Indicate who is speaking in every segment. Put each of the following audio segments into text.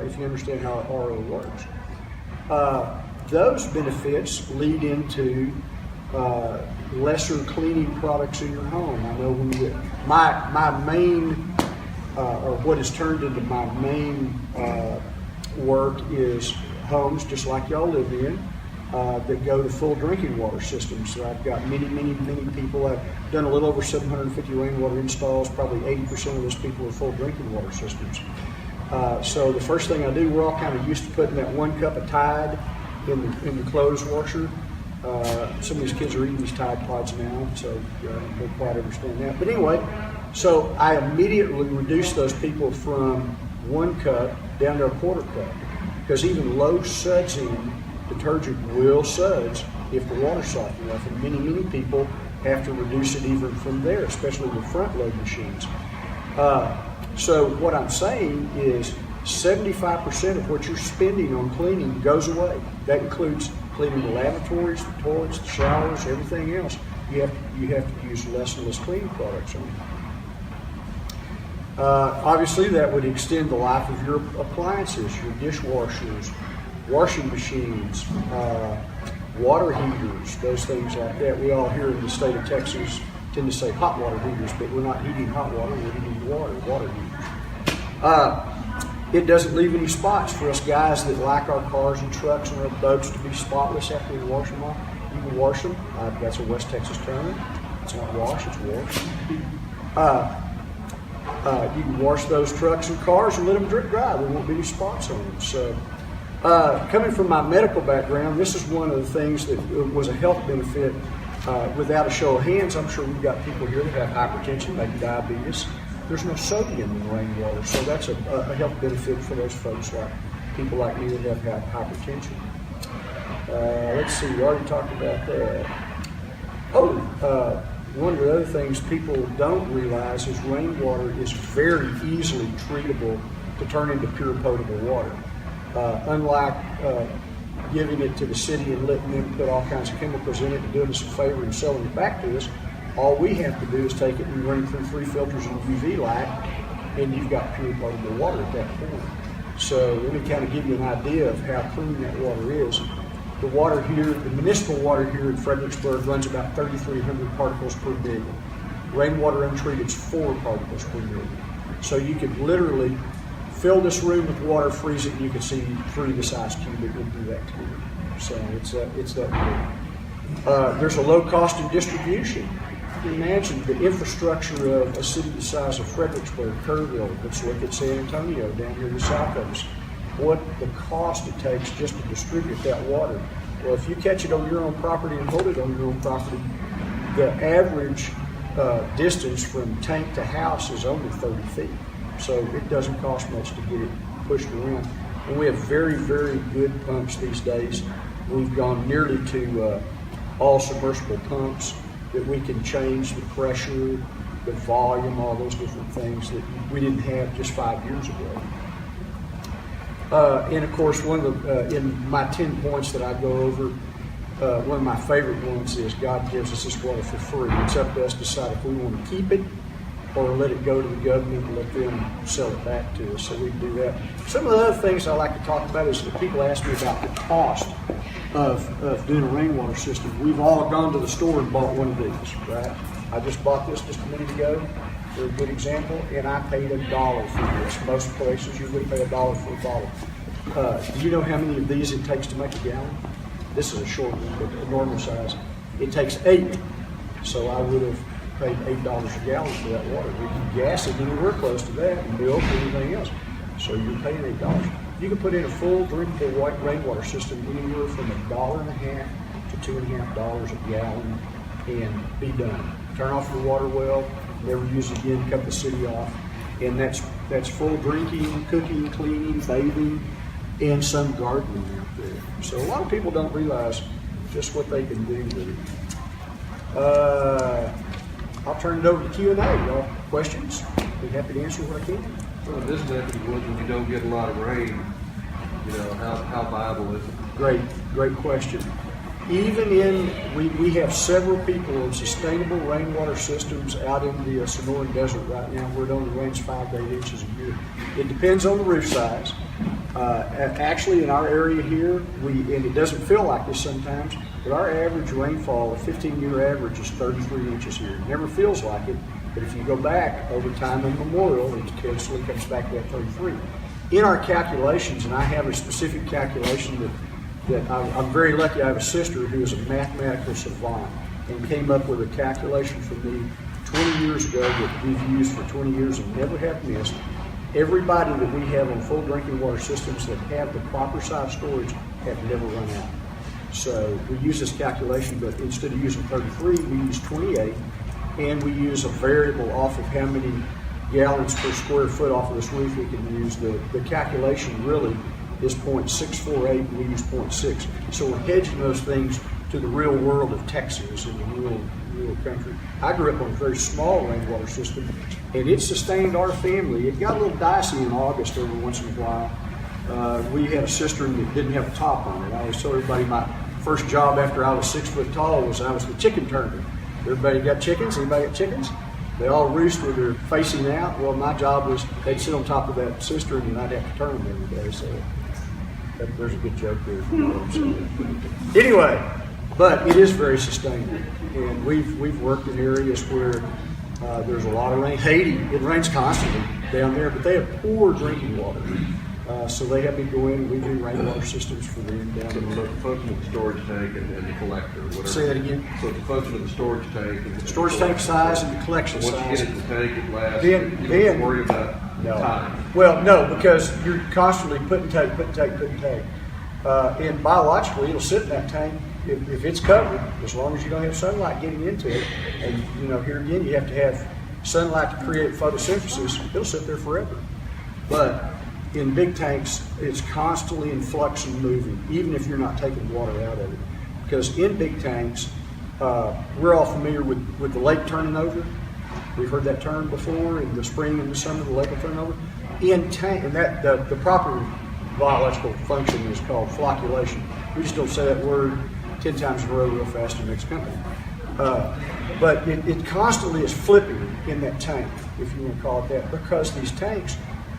Speaker 1: if you understand how an RO works. Those benefits lead into lesser cleaning products in your home. I know my main, or what has turned into my main work is homes, just like y'all live in, that go to full drinking water systems. So I've got many people. I've done a little over 750 rainwater installs. Probably 80% of those people are full drinking water systems. So the first thing I do, we're all kind of used to putting that 1 cup of Tide in the clothes washer. Some of these kids are eating these Tide Pods now, so don't quite understand that. But anyway, so I immediately reduce those people from 1 cup down to a 1/4 cup, because even low sudsing detergent will suds if the water's soft enough, and many people have to reduce it even from there, especially with front load machines. So what I'm saying is 75% of what you're spending on cleaning goes away. That includes cleaning the lavatories, the toilets, the showers, everything else. You have to use less and less cleaning products on it. Obviously, that would extend the life of your appliances, your dishwashers, washing machines, water heaters, those things like that. We all here in the state of Texas tend to say hot water heaters, but we're not heating hot water, we're heating water heaters. It doesn't leave any spots for us guys that like our cars and trucks and our boats to be spotless after we wash them off. You can wash them. That's a West Texas term. It's not wash, it's wash. You can wash those trucks and cars and let them drip dry. There won't be any spots on them. So, coming from my medical background, this is one of the things that was a health benefit. Without a show of hands, I'm sure we've got people here that have hypertension, maybe diabetes. There's no sodium in rainwater, so that's a health benefit for those folks, like people like me that have hypertension. Let's see, we already talked about that. One of the other things people don't realize is rainwater is very easily treatable to turn into pure potable water. Unlike giving it to the city and letting them put all kinds of chemicals in it and doing us a favor and selling it back to us, all we have to do is take it and run it through 3 filters in UV light, and you've got pure potable water at that point. So let me kind of give you an idea of how clean that water is. The water here, the municipal water here in Fredericksburg runs about 3,300 particles per million. Rainwater untreated is 4 particles per million. So you could literally fill this room with water, freeze it, and you can see through this ice cube. It would be that clear. So it's that good. There's a low cost in distribution. Imagine the infrastructure of a city the size of Fredericksburg, Kerrville. Let's look at San Antonio down here in the south of us. What the cost it takes just to distribute that water. Well, if you catch it on your own property and hold it on your own property, the average distance from tank to house is only 30 feet. So it doesn't cost much to get it pushed around. And we have very good pumps these days. We've gone nearly to all submersible pumps that we can change the pressure, the volume, all those different things that we didn't have just 5 years ago. And of course, one of the, in my 10 points that I go over, one of my favorite ones is God gives us this water for free. It's up to us to decide if we want to keep it or let it go to the government and let them sell it back to us, so we can do that. Some of the other things I like to talk about is that people ask me about the cost of doing a rainwater system. We've all gone to the store and bought one of these, right? I just bought this just a minute ago for a good example, and I paid $1 for this. Most places you're going to pay $1 for a bottle. Do you know how many of these it takes to make a gallon? This is a short one, but a normal size. It takes 8, so I would have paid $8 a gallon for that water. We can gas it anywhere close to that, and milk and anything else. So you're paying $8. You can put in a full drinkable white rainwater system anywhere from $1.50 to $2.50 a gallon and be done. Turn off your water well, never use it again, cut the city off. And that's full drinking, cooking, cleaning, bathing, and some gardening out there. So a lot of people don't realize just what they can do with it. I'll turn it over to Q&A. Y'all questions? Be happy to answer what I can.
Speaker 2: Well, in this neck of the woods, when you don't get a lot of rain, how viable is it?
Speaker 1: Great question. Even in, we have several people in sustainable rainwater systems out in the Sonoran Desert right now where it only rains 5 to 8 inches a year. It depends on the roof size. Actually, in our area here, and it doesn't feel like this sometimes, but our average rainfall, a 15-year average, is 33 inches here. It never feels like it, but if you go back over time immemorial, it constantly comes back to that 33. In our calculations, and I have a specific calculation that I'm very lucky. I have a sister who is a mathematical savant and came up with a calculation for me 20 years ago that we've used for 20 years and never have missed. Everybody that we have on full drinking water systems that have the proper size storage have never run out. So we use this calculation, but instead of using 33, we use 28, and we use a variable off of how many gallons per square foot off of this roof we can use. The calculation really is 0.648, and we use 0.6. So we're hedging those things to the real world of Texas and the real country. I grew up on a very small rainwater system, and it sustained our family. It got a little dicey in August every once in a while. We had a cistern that didn't have a top on it. I always told everybody my first job after I was 6 foot tall was I was the chicken turner. Everybody got chickens? Anybody got chickens? They all roost with their facing out. Well, my job was they'd sit on top of that cistern and I'd have to turn them every day. So there's a good joke there. Anyway, but it is very sustainable, and we've worked in areas where there's a lot of rain. Haiti, it rains constantly down there, but they have poor drinking water. So they have me go in and we do rainwater systems for them down
Speaker 2: So
Speaker 1: there.
Speaker 2: the function of the storage tank and the collector, whatever.
Speaker 1: Say that again.
Speaker 2: So the function of the storage tank. And the
Speaker 1: Storage tank size and the collection
Speaker 2: Once
Speaker 1: size.
Speaker 2: you get it in the tank, it lasts.
Speaker 1: Then-
Speaker 2: you don't
Speaker 1: then-
Speaker 2: worry about time.
Speaker 1: Well, no, because you're constantly put and take. And biologically, it'll sit in that tank if it's covered, as long as you don't have sunlight getting into it. And here again, you have to have sunlight to create photosynthesis. It'll sit there forever. But in big tanks, it's constantly in flux and moving, even if you're not taking water out of it. Because in big tanks, we're all familiar with the lake turning over. We've heard that term before. In the spring and the summer, the lake will turn over. In tank, and that the proper biological function is called flocculation. We just don't say that word 10 times in a row real fast in the next company. But it constantly is flipping in that tank, if you want to call it that, because these tanks,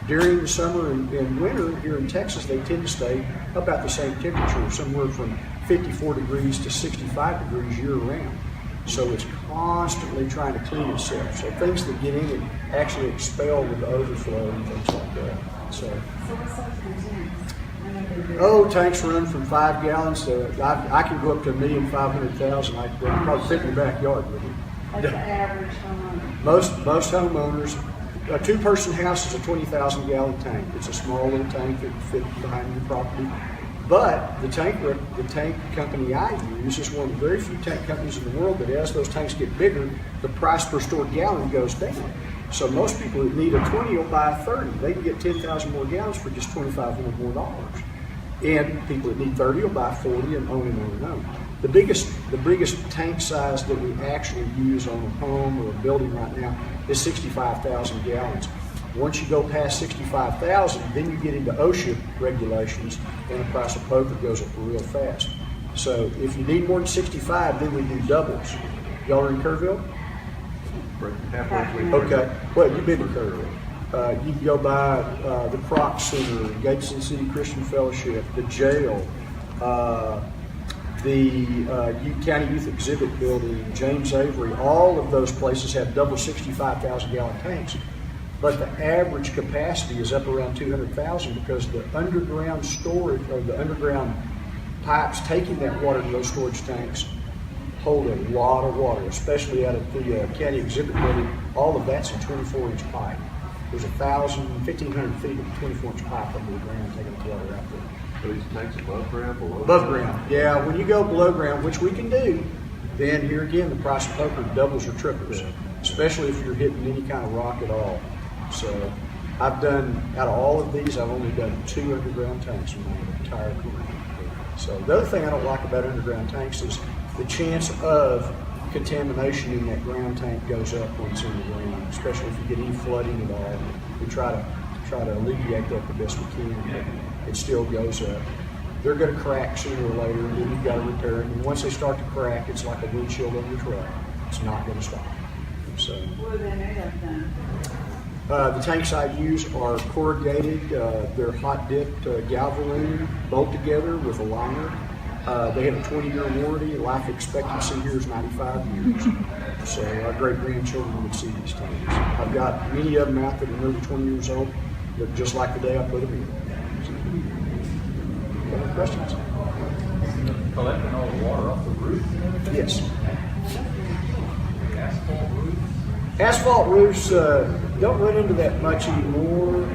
Speaker 1: during the summer and winter here in Texas, they tend to stay about the same temperature, somewhere from 54 degrees to 65 degrees year round. So it's constantly trying to clean itself. So things that get in it actually expel with the overflow and things like that. So
Speaker 3: what size are tanks?
Speaker 1: tanks run from 5 gallons to, I can go up to 1,500,000. I can probably fit in the backyard with it.
Speaker 3: Like the average homeowner?
Speaker 1: Most homeowners, a 2-person house is a 20,000 gallon tank. It's a small little tank that can fit behind your property. But the tank company I use is one of the very few tank companies in the world that as those tanks get bigger, the price per stored gallon goes down. So most people that need a 20 will buy a 30. They can get 10,000 more gallons for just $2,500 more dollars. And people that need 30 will buy 40 and on and on and on. The biggest tank size that we actually use on a home or a building right now is 65,000 gallons. Once you go past 65,000, then you get into OSHA regulations, and the price of poker goes up real fast. So if you need more than 65, then we do doubles. Y'all are in Kerrville?
Speaker 2: Halfway between.
Speaker 1: Okay. Well, you've been to Kerrville. You can go by the Croc Center, Gateson City Christian Fellowship, the jail, the County Youth Exhibit Building, James Avery. All of those places have double 65,000 gallon tanks. But the average capacity is up around 200,000 because the underground storage or the underground pipes taking that water to those storage tanks hold a lot of water, especially out of the County Exhibit Building. All of that's a 24-inch pipe. There's 1,500 feet of 24-inch pipe under the ground taking the water out there.
Speaker 2: So these tanks above ground, below
Speaker 1: Above ground, yeah. When you go below ground, which we can do, then here again the price of poker doubles or triples, especially if you're hitting any kind of rock at all. So I've done, out of all of these, I've only done 2 underground tanks in my entire career. So the other thing I don't like about underground tanks is the chance of contamination in that ground tank goes up when it's in the ground, especially if you get any flooding at all. We try to alleviate that the best we can, but it still goes up. They're going to crack sooner or later, and then you've got to repair them. And once they start to crack, it's like a windshield on your truck. It's not going to stop. So
Speaker 3: What are they made of then?
Speaker 1: The tanks I use are corrugated. They're hot dipped galvalume, bolt together with a liner. They have a 20-year warranty. Life expectancy here is 95 years. So our great grandchildren would see these tanks. I've got many of them out that are nearly 20 years old. Look just like the day I put them in. Any questions?
Speaker 4: Collecting all the water off the roof?
Speaker 1: Yes.
Speaker 4: Asphalt roofs?
Speaker 1: Asphalt roofs don't run into that much anymore,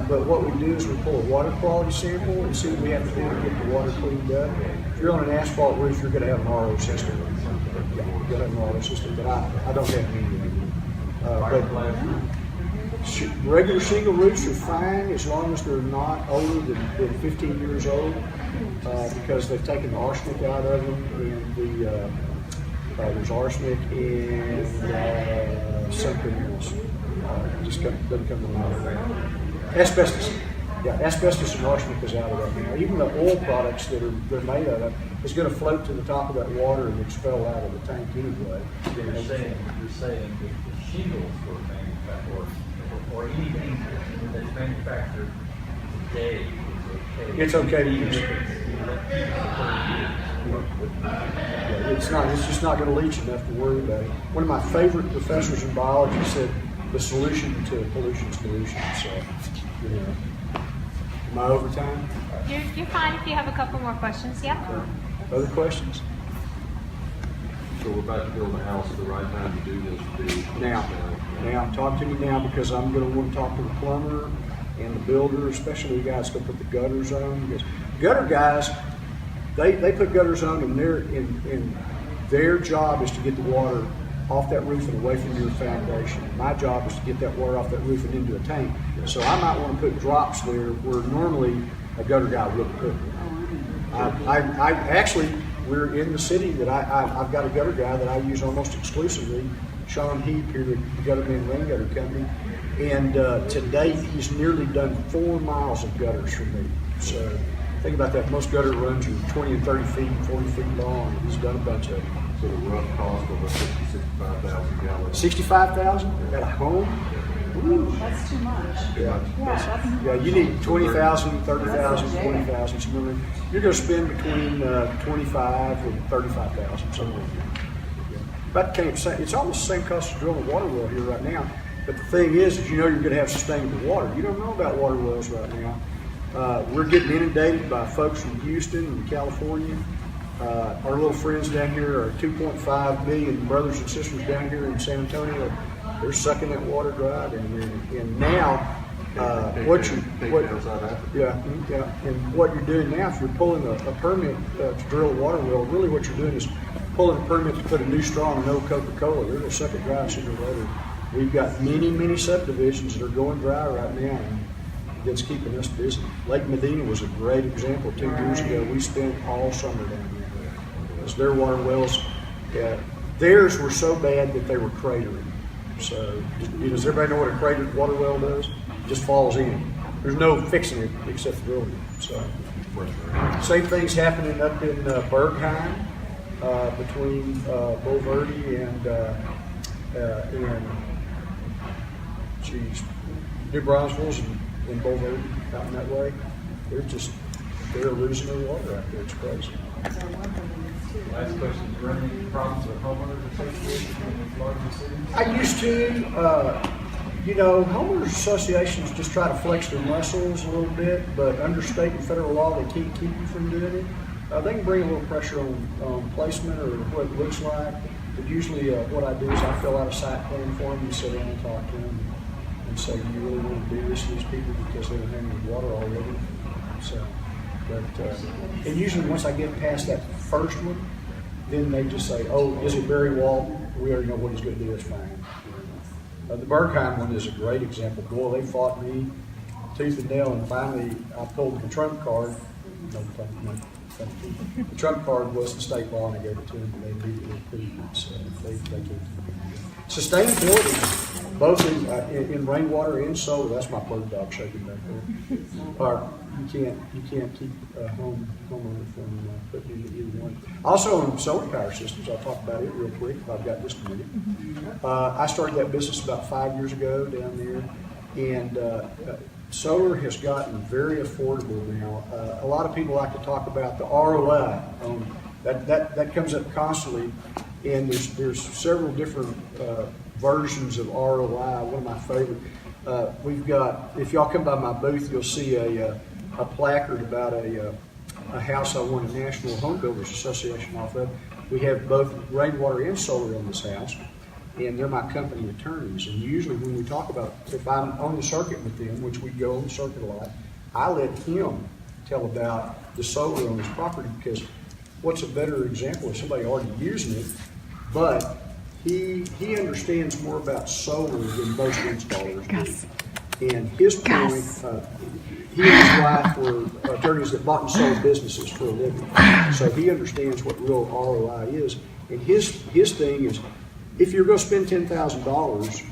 Speaker 1: but what we do is we pull a water quality sample and see what we have to do to get the water cleaned up. If you're on an asphalt roof, you're going to have an RO system. Yeah, you're going to have an RO system, but I don't have any of them. Regular shingle roofs are fine as long as they're not older than 15 years old, because they've taken the arsenic out of them, and there's arsenic and something else. Just doesn't come to mind. Asbestos. Yeah, asbestos and arsenic is out of that now. Even the oil products that they're made out of is going to float to the top of that water and expel out of the tank anyway.
Speaker 4: You're saying that the shingles were manufactured, or anything that's manufactured today is okay.
Speaker 1: It's okay to use. It's just not going to leach enough to worry about it. One of my favorite professors in biology said the solution to pollution is pollution. So, am I over time?
Speaker 5: You're fine if you have a couple more questions. Yeah.
Speaker 1: Other questions?
Speaker 2: So we're about to build a house at the right time to do this.
Speaker 1: Now, talk to me now, because I'm going to want to talk to the plumber and the builder, especially the guys going to put the gutters on. Because gutter guys, they put gutters on, and their job is to get the water off that roof and away from your foundation. My job is to get that water off that roof and into a tank. So I might want to put drops there where normally a gutter guy wouldn't put them. I actually, we're in the city that I've got a gutter guy that I use almost exclusively, Sean Heap here at the Gutterman Rain Gutter Company, and to date he's nearly done 4 miles of gutters for me. So think about that. Most gutter runs are 20 and 30 feet, 40 feet long, and he's done a bunch of them.
Speaker 2: So the rough cost of a 65,000 gallons.
Speaker 1: 65,000 at a home? Ooh.
Speaker 3: That's too much.
Speaker 1: Yeah.
Speaker 3: Yeah,
Speaker 1: You need 20,000, 30,000, 20,000. So you're going to spend between 25 and 35,000 somewhere. But it's almost the same cost as drilling a water well here right now. But the thing is you're going to have sustainable water. You don't know about water wells right now. We're getting inundated by folks from Houston and California. Our little friends down here, our 2.5 million brothers and sisters down here in San Antonio, they're sucking that water dry down there. And now, and what you're doing now, if you're pulling a permit to drill a water well, really what you're doing is pulling a permit to put a new straw in an old Coca-Cola. They're going to suck it dry sooner or later. We've got many subdivisions that are going dry right now, and that's keeping us busy. Lake Medina was a great example. 2 years ago, we spent all summer down there. Because their water wells, theirs were so bad that they were cratering. So, does everybody know what a cratered water well does? It just falls in. There's no fixing it except drilling it. So, same thing's happening up in Bergheim, between Bulverde and New Braunfels and Bulverde, out in that way. They're losing their water out there. It's crazy.
Speaker 4: Last question, is there any problems with homeowners associations in these larger cities?
Speaker 1: I used to, homeowners associations just try to flex their muscles a little bit, but under state and federal law, they can't keep you from doing it. They can bring a little pressure on placement or what it looks like, but usually what I do is I fill out a site plan for them and sit down and talk to them and say, do you really want to do this to these people because they don't have any water already? So. And usually once I get past that first one, then they just say, oh, is it Barry Walt? We already know what he's going to do, it's fine. The Bergheim one is a great example. Boy, they fought me tooth and nail, and finally I pulled the trump card. The trump card was the state law, and I gave it to them, and they immediately approved it. So they can't. Sustainability, both in rainwater and solar. That's my bird dog shaking back there. You can't keep homeowner from putting into either one. Also on solar power systems, I'll talk about it real quick if I've got just a minute. I started that business about 5 years ago down there, And solar has gotten very affordable now. A lot of people like to talk about the ROI. That comes up constantly, and there's several different versions of ROI. One of my favorite. We've got, if y'all come by my booth, you'll see a placard about a house I won a National Home Builders Association off of. We have both rainwater and solar on this house, and they're my company attorneys. And usually when we talk about, if I'm on the circuit with them, which we go on the circuit a lot, I let him tell about the solar on his property, because what's a better example of somebody already using it, but he understands more about solar than most installers do. And his point, he and his wife were attorneys that bought and sold businesses for a living. So he understands what real ROI is. And his thing is, if you're going to spend $10,000,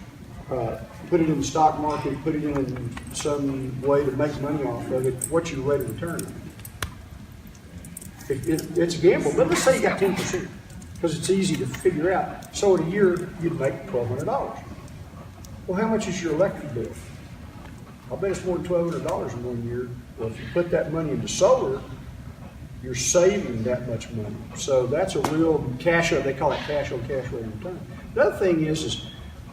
Speaker 1: put it in the stock market, put it in some way to make money off of it, what's your rate of return? It's a gamble, but let's say you got 10%, because it's easy to figure out. So in a year, you'd make $1,200. Well, how much is your electric bill? I'll bet it's more than $1,200 in 1 year. Well, if you put that money into solar, you're saving that much money. So that's a real cash, they call it cash on cash rate of return. The other thing is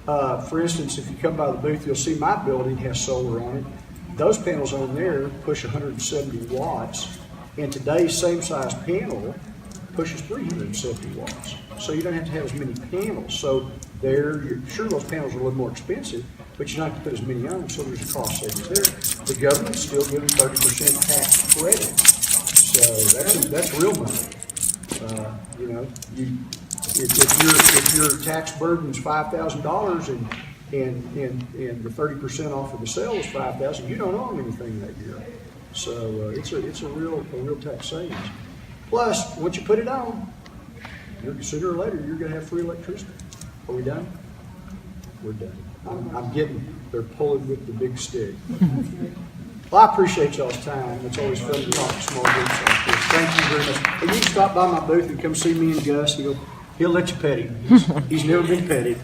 Speaker 1: for instance, if you come by the booth, you'll see my building has solar on it. Those panels on there push 170 watts, and today's same size panel pushes 370 watts. So you don't have to have as many panels. So you're sure those panels are a little more expensive, but you don't have to put as many on them, so there's a cost savings there. The government's still giving 30% tax credit. So that's real money. If your tax burden's $5,000 and the 30% off of the sale is $5,000, you don't own anything that year. So it's a real tax savings. Plus, once you put it on, sooner or later you're going to have free electricity. Are we done? We're done. They're pulling with the big stick. Well, I appreciate y'all's time. It's always fun to talk to small groups like this. Thank you very much. And you can stop by my booth and come see me and Gus. He'll let you pet him. He's never been petted.